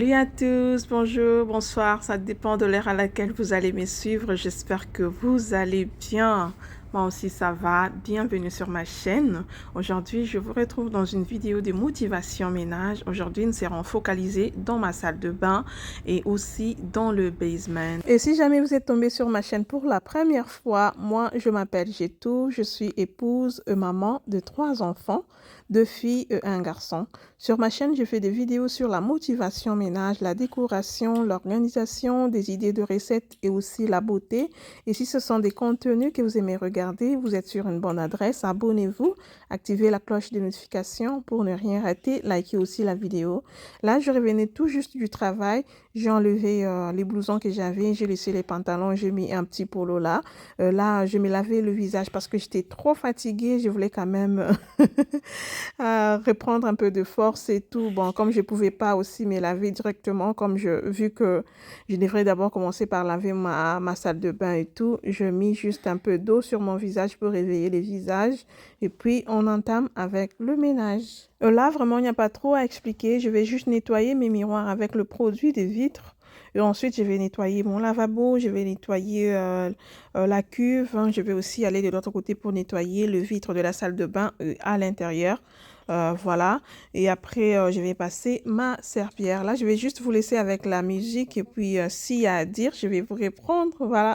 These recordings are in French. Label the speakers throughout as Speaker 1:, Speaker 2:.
Speaker 1: Salut à tous, bonjour, bonsoir, ça dépend de l'heure à laquelle vous allez me suivre. J'espère que vous allez bien. Moi aussi ça va, bienvenue sur ma chaîne. Aujourd'hui, je vous retrouve dans une vidéo de motivation ménage. Aujourd'hui, nous serons focalisés dans ma salle de bain et aussi dans le basement. Et si jamais vous êtes tombé sur ma chaîne pour la première fois, moi je m'appelle Jetou, je suis épouse et maman de 3 enfants, 2 filles et 1 garçon. Sur ma chaîne, je fais des vidéos sur la motivation ménage, la décoration, l'organisation, des idées de recettes et aussi la beauté. Et si ce sont des contenus que vous aimez regarder, vous êtes sur une bonne adresse. Abonnez-vous, activez la cloche de notification pour ne rien rater. Likez aussi la vidéo. Là, je revenais tout juste du travail. J'ai enlevé les blousons que j'avais, j'ai laissé les pantalons, j'ai mis un petit polo là. Là, je me lavais le visage parce que j'étais trop fatiguée. Je voulais quand même reprendre un peu de force et tout. Bon, comme je ne pouvais pas aussi me laver directement, vu que je devrais d'abord commencer par laver ma salle de bain et tout, je mis juste un peu d'eau sur mon visage pour réveiller les visages. Et puis, on entame avec le ménage. Là, vraiment, il n'y a pas trop à expliquer. Je vais juste nettoyer mes miroirs avec le produit des vitres. Et ensuite, je vais nettoyer mon lavabo, je vais nettoyer la cuve. Hein. Je vais aussi aller de l'autre côté pour nettoyer le vitre de la salle de bain à l'intérieur. Voilà. Et après, je vais passer ma serpillière. Là, je vais juste vous laisser avec la musique. Et puis, s'il y a à dire, je vais vous répondre. Voilà.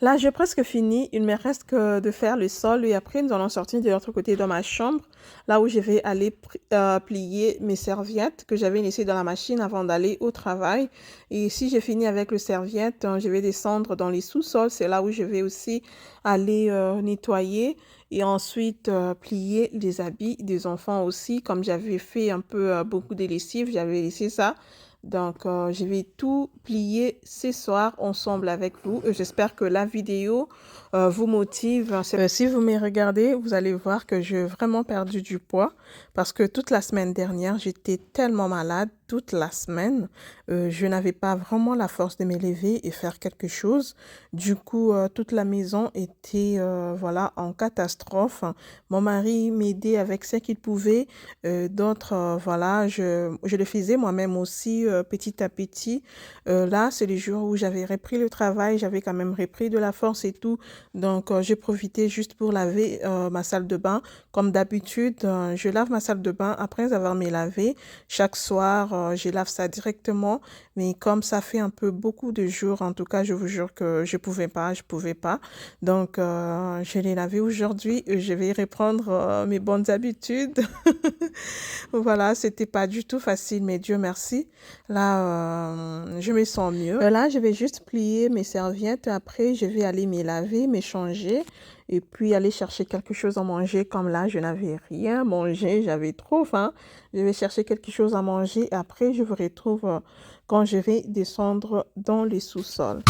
Speaker 1: Là, j'ai presque fini. Il me reste que de faire le sol et après, nous allons sortir de l'autre côté dans ma chambre, là où je vais aller plier mes serviettes que j'avais laissées dans la machine avant d'aller au travail. Et si j'ai fini avec les serviettes, je vais descendre dans les sous-sols. C'est là où je vais aussi aller nettoyer et ensuite plier les habits des enfants aussi. Comme j'avais fait un peu beaucoup de lessive, j'avais laissé ça. Donc, je vais tout plier ce soir ensemble avec vous. J'espère que la vidéo vous motive. Si vous me regardez, vous allez voir que j'ai vraiment perdu du poids parce que toute la semaine dernière, j'étais tellement malade. Toute la semaine, je n'avais pas vraiment la force de me lever et faire quelque chose. Du coup, toute la maison était voilà, en catastrophe. Mon mari m'aidait avec ce qu'il pouvait. D'autres, voilà, je le faisais moi-même aussi petit à petit. Là, c'est les jours où j'avais repris le travail, j'avais quand même repris de la force et tout. Donc, j'ai profité juste pour laver ma salle de bain. Comme d'habitude, je lave ma salle de bain après avoir me lavé. Chaque soir, je lave ça directement. Mais comme ça fait un peu beaucoup de jours, en tout cas, je vous jure que je pouvais pas. Donc, je l'ai lavé aujourd'hui. Je vais reprendre mes bonnes habitudes. Voilà, c'était pas du tout facile, mais Dieu merci. Là, je me sens mieux. Là, je vais juste plier mes serviettes. Après, je vais aller me laver, me changer et puis aller chercher quelque chose à manger. Comme là, je n'avais rien mangé, j'avais trop faim. Je vais chercher quelque chose à manger. Et après, je vous retrouve quand je vais descendre dans les sous-sols.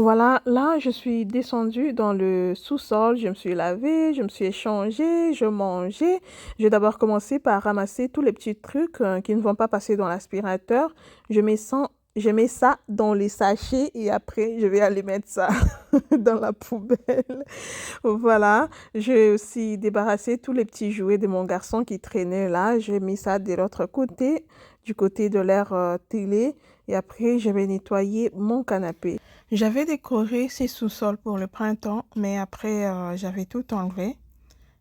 Speaker 1: Voilà, là, je suis descendue dans le sous-sol, je me suis lavée, je me suis échangée, je mangeais. J'ai d'abord commencé par ramasser tous les petits trucs qui ne vont pas passer dans l'aspirateur. Je mets ça dans les sachets et après, je vais aller mettre ça dans la poubelle. Voilà, j'ai aussi débarrassé tous les petits jouets de mon garçon qui traînaient là. J'ai mis ça de l'autre côté, du côté de l'air télé. Et après, je vais nettoyer mon canapé. J'avais décoré ces sous-sols pour le printemps, mais après, j'avais tout enlevé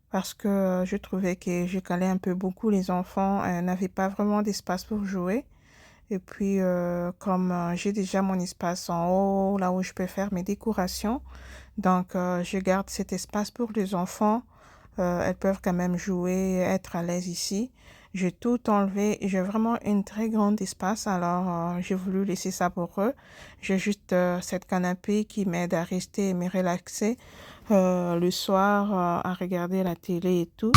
Speaker 1: parce que je trouvais que je calais un peu beaucoup. Les enfants n'avaient pas vraiment d'espace pour jouer. Et puis, comme j'ai déjà mon espace en haut, là où je peux faire mes décorations, donc je garde cet espace pour les enfants. Elles peuvent quand même jouer, être à l'aise ici. J'ai tout enlevé. J'ai vraiment une très grande espace, alors j'ai voulu laisser ça pour eux. J'ai juste cette canapé qui m'aide à rester et me relaxer le soir, à regarder la télé et tout.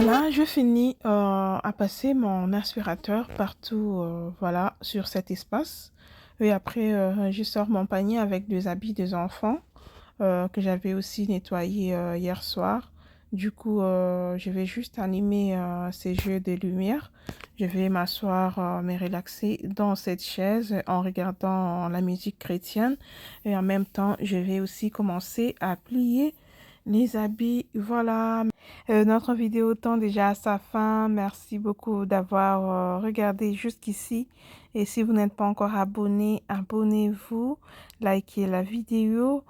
Speaker 1: Là, je finis à passer mon aspirateur partout, voilà, sur cet espace. Et après, je sors mon panier avec des habits des enfants que j'avais aussi nettoyé hier soir. Du coup, je vais juste animer ces jeux de lumière. Je vais m'asseoir, me relaxer dans cette chaise en regardant la musique chrétienne. Et en même temps, je vais aussi commencer à plier les habits. Voilà. Notre vidéo tend déjà à sa fin. Merci beaucoup d'avoir regardé jusqu'ici. Et si vous n'êtes pas encore abonné, abonnez-vous, likez la vidéo,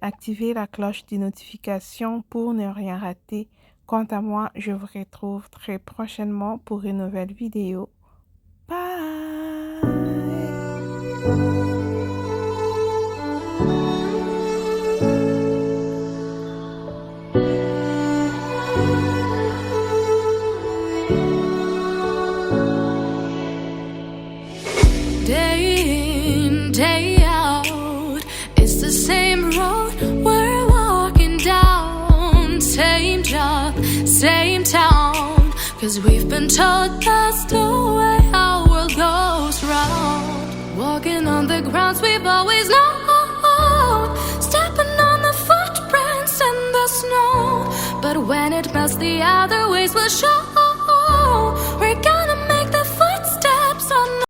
Speaker 1: activez la cloche des notifications pour ne rien rater. Quant à moi, je vous retrouve très prochainement pour une nouvelle vidéo. Bye!
Speaker 2: Day in, day out, it's the same road we're walking down. Same job, same town, 'cause we've been told that's the way our world goes round. Walking on the grounds we've always known, stepping on the footprints in the snow. But when it melts, the other ways will show. We're gonna